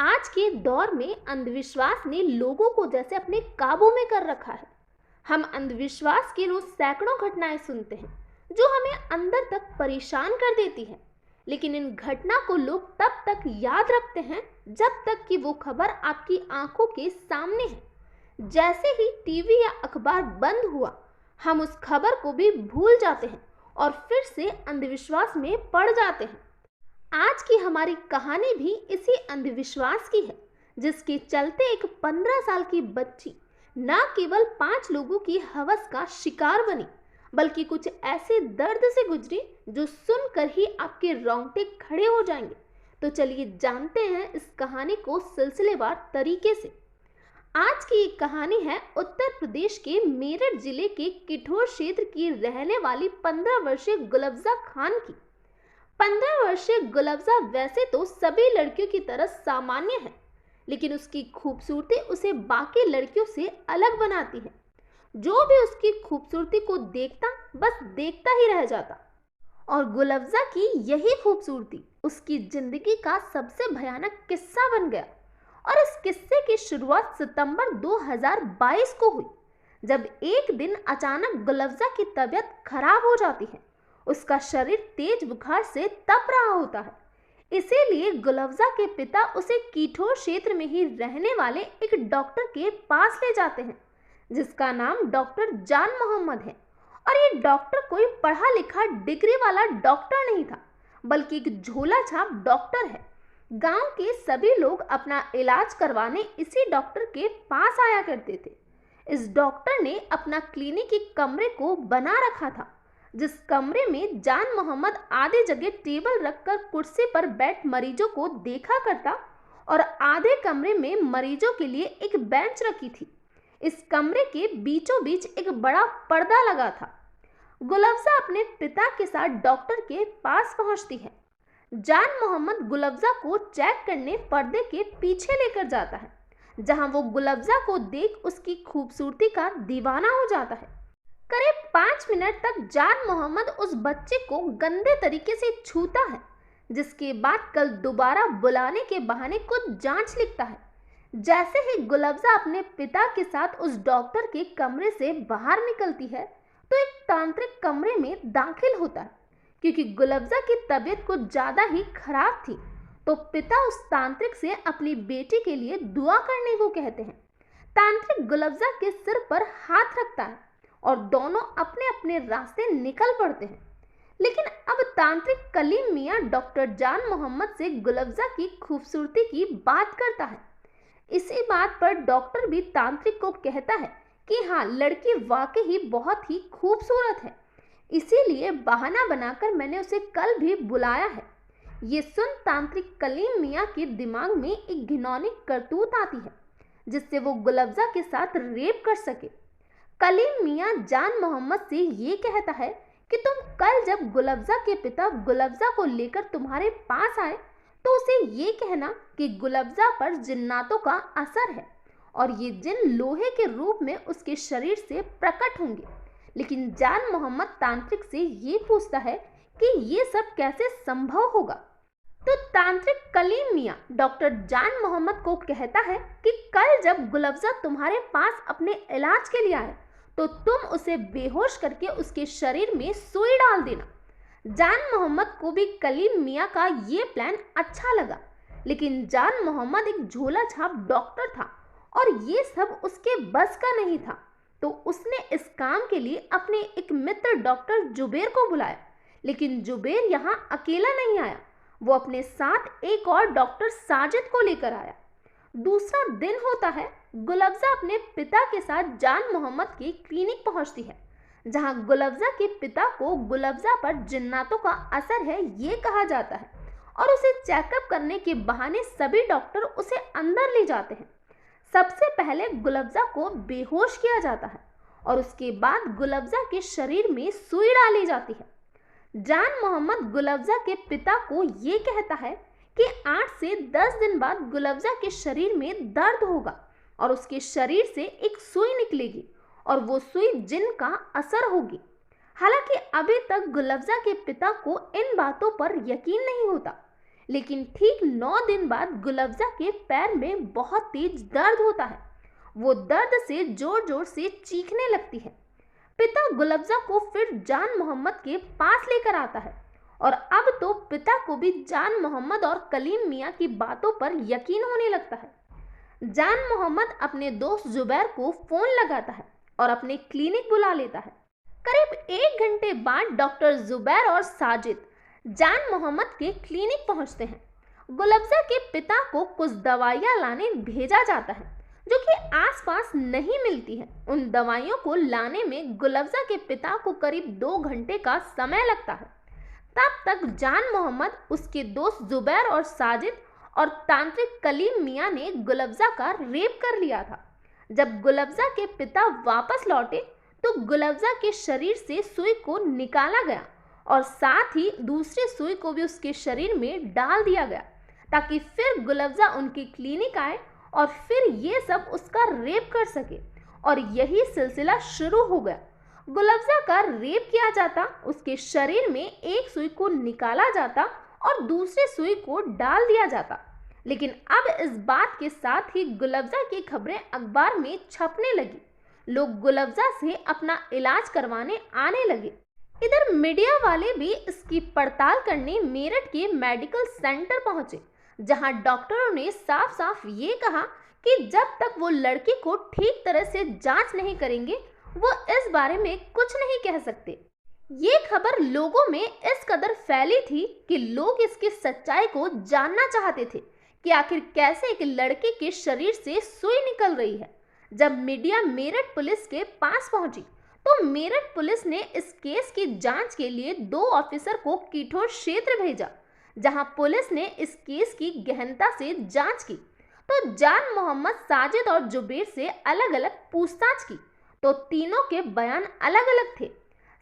आज के दौर में अंधविश्वास ने लोगों को जैसे अपने काबू में कर रखा है। हम अंधविश्वास की रोज सैकड़ों घटनाएं सुनते हैं जो हमें अंदर तक परेशान कर देती है। लेकिन इन घटना को लोग तब तक याद रखते हैं जब तक कि वो खबर आपकी आंखों के सामने है। जैसे ही टीवी या अखबार बंद हुआ, हम उस खबर को भी भूल जाते हैं और फिर से अंधविश्वास में पड़ जाते हैं। आज की हमारी कहानी भी इसी अंधविश्वास की है, जिसके चलते एक 15 साल की बच्ची न केवल 5 लोगों की हवस का शिकार बनी, बल्कि कुछ ऐसे दर्द से गुजरी जो सुनकर ही आपके रोंगटे खड़े हो जाएंगे। तो चलिए जानते हैं इस कहानी को सिलसिलेवार तरीके से। आज की एक कहानी है उत्तर प्रदेश के मेरठ जिले के किठोर क्षेत्र की रहने वाली 15 वर्षीय गुलफ्जा खान की। 15 वर्षीय गुलफ्जा वैसे तो सभी लड़कियों की तरह सामान्य है, लेकिन उसकी खूबसूरती उसे बाकी लड़कियों से अलग बनाती है। जो भी उसकी खूबसूरती को देखता बस देखता ही रह जाता। और गुलफ्जा की यही खूबसूरती उसकी जिंदगी का सबसे भयानक किस्सा बन गया। और इस किस्से की शुरुआत सितंबर 2022 को हुई, जब एक दिन अचानक गुलफ्जा की तबीयत खराब हो जाती है। उसका शरीर तेज बुखार से तप रहा होता है। इसीलिए गुलफ्जा के पिता उसे किठोर क्षेत्र में ही रहने वाले एक डॉक्टर के पास ले जाते हैं, जिसका नाम डॉक्टर जान मोहम्मद है। और ये डॉक्टर कोई पढ़ा लिखा डिग्री वाला डॉक्टर नहीं था, बल्कि एक झोला छाप डॉक्टर है। गांव के सभी लोग अपना इलाज करवाने इसी डॉक्टर के पास आया करते थे। इस डॉक्टर ने अपना क्लिनिक एक कमरे को बना रखा था, जिस कमरे में जान मोहम्मद आधे जगह टेबल रखकर कुर्सी पर बैठ मरीजों को देखा करता और आधे कमरे में मरीजों के लिए एक बेंच रखी थी। इस कमरे के बीचों बीच एक बड़ा पर्दा लगा था। गुलफ्जा अपने पिता के साथ डॉक्टर के पास पहुंचती है। जान मोहम्मद गुलफ्जा को चेक करने पर्दे के पीछे लेकर जाता है, जहां वो गुलफ्जा को देख उसकी खूबसूरती का दीवाना हो जाता है। करीब 5 मिनट तक जान मोहम्मद उस बच्चे को गंदे तरीके से छूता है, जिसके बाद कल दोबारा बुलाने के बहाने कुछ जांच लिखता है। जैसे ही गुलफ्जा अपने पिता के साथ उस डॉक्टर के कमरे से बाहर निकलती है, तो एक तांत्रिक कमरे में दाखिल होता है। क्योंकि गुलफ्जा की तबीयत कुछ ज्यादा ही खराब थी, तो पिता उस तांत्रिक से अपनी बेटी के लिए दुआ करने को कहते हैं। तांत्रिक गुलफ्जा के सिर पर हाथ रखता है और दोनों अपने अपने रास्ते निकल पड़ते हैं। लेकिन अब तांत्रिक कलीम मियां डॉक्टर जान मोहम्मद से गुलफ्जा की खूबसूरती की बात करता है। इसी बात पर डॉक्टर भी तांत्रिक को कहता है कि हाँ, लड़की वाकई ही बहुत ही खूबसूरत है, इसीलिए बहाना बनाकर मैंने उसे कल भी बुलाया है। ये सुन तांत्रिक कलीम मियां के दिमाग में एक घिनौनी करतूत आती है, जिससे वो गुलफ्जा के साथ रेप कर सके। कलीम मियां जान मोहम्मद से ये कहता है कि तुम कल जब गुलफ्जा के पिता गुलफ्जा को लेकर तुम्हारे पास आए, तो उसे ये कहना कि गुलफ्जा पर जिन्नातों का असर है और ये जिन लोहे के रूप में उसके शरीर से प्रकट होंगे। लेकिन जान मोहम्मद तांत्रिक से ये पूछता है कि ये सब कैसे संभव होगा। तो तांत्रिक कलीम मियां डॉक्टर जान मोहम्मद को कहता है कि कल जब गुलफ्जा तुम्हारे पास अपने इलाज के लिए आए, तो तुम उसे बेहोश करके उसके शरीर में सुई डाल देना। जान मोहम्मद को भी कलीम मियां का ये प्लान अच्छा लगा, लेकिन जान मोहम्मद एक झोला छाप डॉक्टर था और ये सब उसके बस का नहीं था। तो उसने इस काम के लिए अपने एक मित्र डॉक्टर जुबेर को बुलाया। लेकिन जुबेर यहाँ अकेला नहीं आया, वो अपने साथ एक और डॉक्टर साजिद को लेकर आया। दूसरा दिन होता है। गुलफ्जा अपने पिता के साथ जान मोहम्मद की क्लिनिक पहुंचती है, जहां गुलफ्जा के पिता को गुलफ्जा पर जिन्नातों का असर है ये कहा जाता है और उसे चेकअप करने के बहाने सभी डॉक्टर उसे अंदर ले जाते हैं। सबसे पहले गुलफ्जा को बेहोश किया जाता है और उसके बाद गुलफ्जा के शरीर में सुई डाली जाती है। जान मोहम्मद गुलफ्जा के पिता को ये कहता है कि 8 से 10 दिन बाद गुलफ्जा के शरीर में दर्द होगा और उसके शरीर से एक सुई निकलेगी और वो सुई जिन का असर होगी। हालांकि अभी तक गुलफ्जा के पिता को इन बातों पर यकीन नहीं होता, लेकिन ठीक 9 दिन बाद गुलफ्जा के पैर में बहुत तेज दर्द होता है। वो दर्द से जोर जोर से चीखने लगती है। पिता गुलफ्जा को फिर जान मोहम्मद के पास लेकर आता है और अब तो पिता को भी जान मोहम्मद और कलीम मियाँ की बातों पर यकीन होने लगता है। जान मोहम्मद अपने दोस्त जुबैर को फोन लगाता है और अपने क्लिनिक बुला लेता है। करीब 1 घंटे बाद डॉक्टर जुबैर और साजिद जान मोहम्मद के क्लिनिक पहुंचते हैं। गुलफ्जा के पिता को कुछ दवाइयां लाने भेजा जाता है जो कि आसपास नहीं मिलती है। उन दवाइयों को लाने में गुलफ्जा के पिता को करीब 2 घंटे का समय लगता है। तब तक जान मोहम्मद, उसके दोस्त जुबैर और साजिद और तांत्रिक कलीम मियाँ ने गुलफ्जा का रेप कर लिया था। जब गुलफ्जा के पिता वापस लौटे तो गुलफ्जा के शरीर से सुई को निकाला गया और साथ ही दूसरी सुई को भी उसके शरीर में डाल दिया गया ताकि फिर गुलफ्जा उनकी क्लिनिक आए और फिर ये सब उसका रेप कर सके। और यही सिलसिला शुरू हो गया। गुलफ्जा का रेप किया जाता, उसके शरीर में एक सुई को निकाला जाता और दूसरी सुई को डाल दिया जाता। लेकिन अब इस बात के साथ ही गुलफ्जा की खबरें अखबार में छपने लगी। लोग गुलफ्जा से अपना इलाज करवाने आने लगे। इधर मीडिया वाले भी इसकी पड़ताल करने मेरठ के मेडिकल सेंटर पहुंचे, जहां डॉक्टरों ने साफ साफ ये कहा कि जब तक वो लड़की को ठीक तरह से जांच नहीं करेंगे वो इस बारे में कुछ नहीं कह सकते। ये खबर लोगों में इस कदर फैली थी कि लोग इसकी सच्चाई को जानना चाहते थे कि आखिर कैसे एक लड़के के शरीर से सुई निकल रही है। जब मीडिया मेरठ पुलिस के पास पहुंची तो मेरठ पुलिस ने इस केस की जांच के लिए 2 ऑफिसर को किठोर क्षेत्र भेजा, जहां पुलिस ने इस केस की गहनता से जांच की। तो जान मोहम्मद, साजिद और जुबैर से अलग अलग पूछताछ की तो तीनों के बयान अलग अलग थे।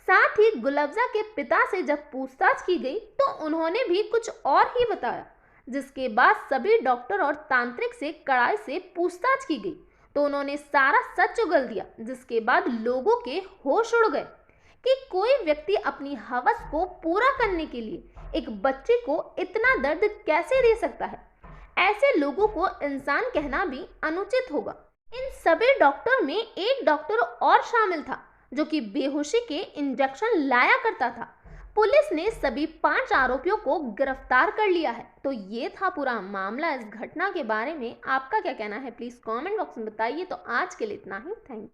साथ ही गुलफ्जा के पिता से जब पूछताछ की गई तो उन्होंने भी कुछ और ही बताया, जिसके बाद सभी डॉक्टर और तांत्रिक से कड़ाई से पूछताछ की गई तो उन्होंने सारा सच उगल दिया, जिसके बाद लोगों के होश उड़ गए कि कोई व्यक्ति अपनी हवस को पूरा करने के लिए एक बच्चे को इतना दर्द कैसे दे सकता है। ऐसे लोगों को इंसान कहना भी अनुचित होगा। इन सभी डॉक्टर में एक डॉक्टर और शामिल था जो कि बेहोशी के इंजेक्शन लाया करता था। पुलिस ने सभी 5 आरोपियों को गिरफ्तार कर लिया है। तो ये था पूरा मामला। इस घटना के बारे में आपका क्या कहना है प्लीज कमेंट बॉक्स में बताइए। तो आज के लिए इतना ही। Thank you.